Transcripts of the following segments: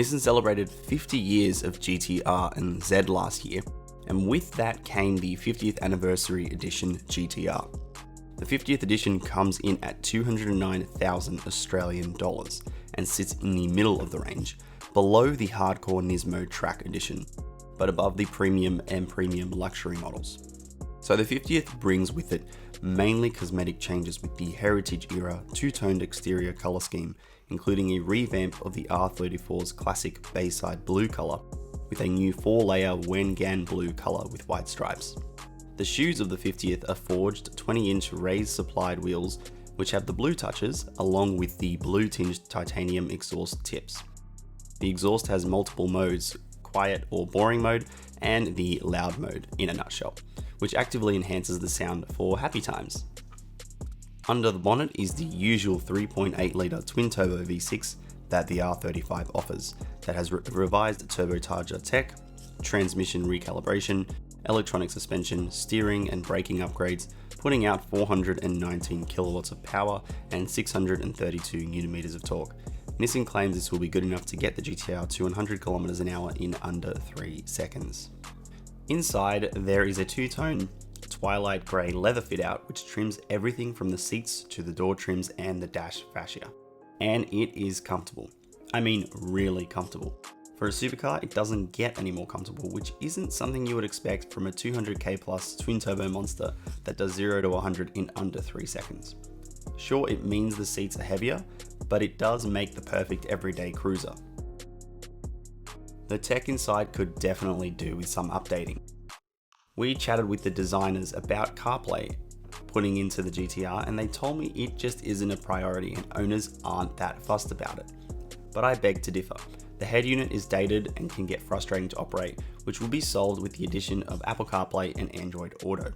Nissan celebrated 50 years of GT-R and Z last year, and with that came the 50th anniversary edition GT-R. The 50th edition comes in at 209,000 Australian dollars and sits in the middle of the range, below the hardcore Nismo Track edition, but above the premium and premium luxury models. So the 50th brings with it mainly cosmetic changes with the heritage era two-toned exterior colour scheme, including a revamp of the R34's classic Bayside blue colour with a new 4-layer Wengan blue colour with white stripes. The shoes of the 50th are forged 20-inch raised supplied wheels which have the blue touches along with the blue tinged titanium exhaust tips. The exhaust has multiple modes, quiet or boring mode and the loud mode in a nutshell, which actively enhances the sound for happy times. Under the bonnet is the usual 3.8 litre twin-turbo V6 that the R35 offers, that has revised turbocharger tech, transmission recalibration, electronic suspension, steering and braking upgrades, putting out 419 kilowatts of power and 632 Nm of torque. Nissan claims this will be good enough to get the GT-R to 100 km an hour in under 3 seconds. Inside, there is a two-tone twilight grey leather fit-out which trims everything from the seats to the door trims and the dash fascia. And it is comfortable. I mean really comfortable. For a supercar, it doesn't get any more comfortable, which isn't something you would expect from a 200k plus twin-turbo monster that does 0 to 100 in under 3 seconds. Sure, it means the seats are heavier, but it does make the perfect everyday cruiser. The tech inside could definitely do with some updating. We chatted with the designers about CarPlay putting into the GT-R and they told me it just isn't a priority and owners aren't that fussed about it. But I beg to differ. The head unit is dated and can get frustrating to operate, which will be solved with the addition of Apple CarPlay and Android Auto.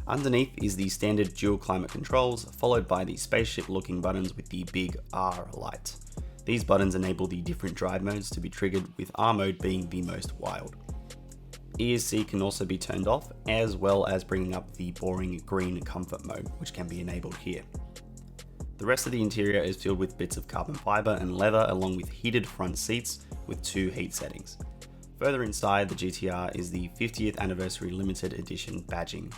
Underneath is the standard dual climate controls, followed by the spaceship looking buttons with the big R light. These buttons enable the different drive modes to be triggered, with R mode being the most wild. ESC can also be turned off, as well as bringing up the boring green comfort mode, which can be enabled here. The rest of the interior is filled with bits of carbon fibre and leather, along with heated front seats with 2 heat settings. Further inside the GT-R is the 50th anniversary limited edition badging.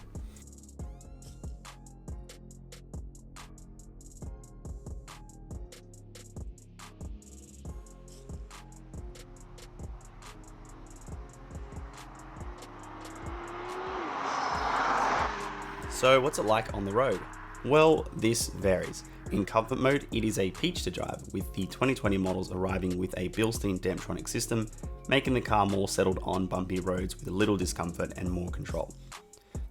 So what's it like on the road? Well, this varies. In comfort mode, it is a peach to drive, with the 2020 models arriving with a Bilstein Damptronic system, making the car more settled on bumpy roads with little discomfort and more control.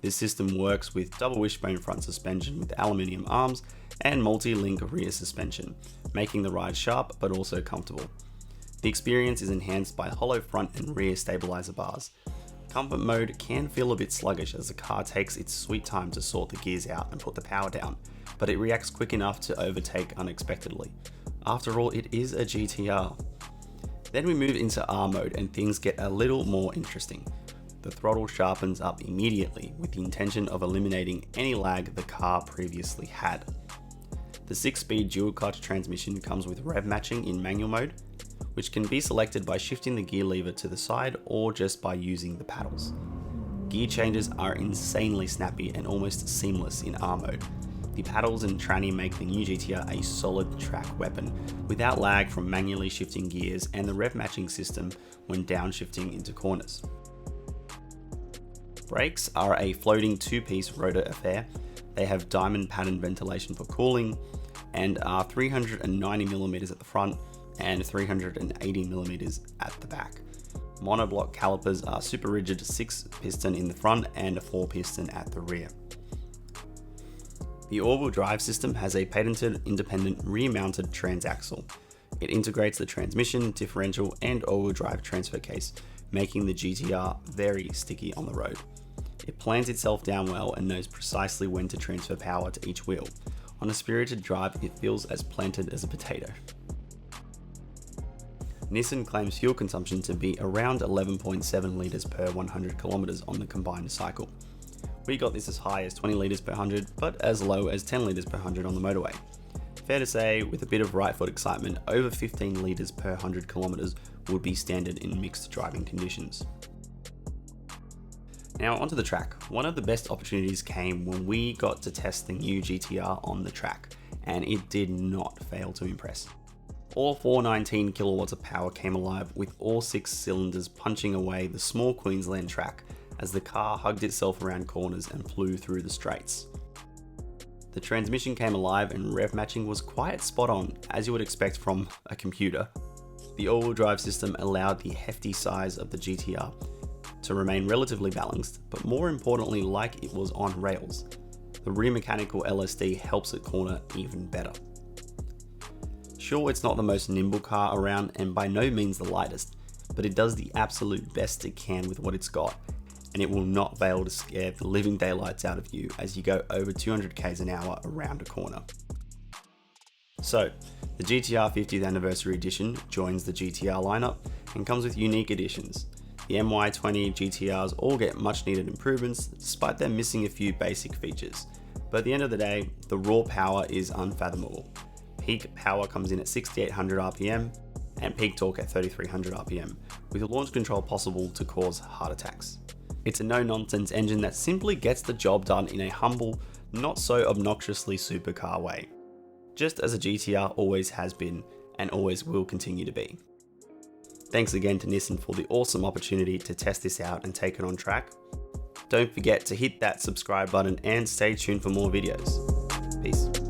This system works with double wishbone front suspension with aluminium arms and multi-link rear suspension, making the ride sharp but also comfortable. The experience is enhanced by hollow front and rear stabilizer bars. Comfort mode can feel a bit sluggish as the car takes its sweet time to sort the gears out and put the power down, but it reacts quick enough to overtake unexpectedly. After all, it is a GT-R. Then we move into R mode and things get a little more interesting. The throttle sharpens up immediately with the intention of eliminating any lag the car previously had. The 6-speed dual clutch transmission comes with rev matching in manual mode, which can be selected by shifting the gear lever to the side or just by using the paddles. Gear changes are insanely snappy and almost seamless in R mode. The paddles and tranny make the new GT-R a solid track weapon, without lag from manually shifting gears and the rev matching system when downshifting into corners. Brakes are a floating 2-piece rotor affair. They have diamond pattern ventilation for cooling and are 390mm at the front and 380mm at the back. Monoblock calipers are super rigid 6-piston in the front and a 4-piston at the rear. The all-wheel drive system has a patented independent rear-mounted transaxle. It integrates the transmission, differential and all-wheel drive transfer case, making the GT-R very sticky on the road. It plants itself down well and knows precisely when to transfer power to each wheel. On a spirited drive, it feels as planted as a potato. Nissan claims fuel consumption to be around 11.7 litres per 100 kilometres on the combined cycle. We got this as high as 20 litres per 100, but as low as 10 litres per 100 on the motorway. Fair to say, with a bit of right foot excitement, over 15 litres per 100 kilometres would be standard in mixed driving conditions. Now onto the track. One of the best opportunities came when we got to test the new GTR on the track, and it did not fail to impress. All 419 kilowatts of power came alive, with all 6 cylinders punching away the small Queensland track as the car hugged itself around corners and flew through the straights. The transmission came alive and rev matching was quite spot on, as you would expect from a computer. The all-wheel drive system allowed the hefty size of the GTR to remain relatively balanced, but more importantly like it was on rails. The rear mechanical LSD helps it corner even better. Sure, it's not the most nimble car around and by no means the lightest, but it does the absolute best it can with what it's got, and it will not fail to scare the living daylights out of you as you go over 200 km an hour around a corner. So, the GTR 50th Anniversary Edition joins the GTR lineup and comes with unique additions. The MY20 GTRs all get much needed improvements despite them missing a few basic features, but at the end of the day, the raw power is unfathomable. Peak power comes in at 6800 RPM and peak torque at 3300 RPM, with launch control possible to cause heart attacks. It's a no-nonsense engine that simply gets the job done in a humble, not so obnoxiously supercar way, just as a GTR always has been and always will continue to be. Thanks again to Nissan for the awesome opportunity to test this out and take it on track. Don't forget to hit that subscribe button and stay tuned for more videos. Peace.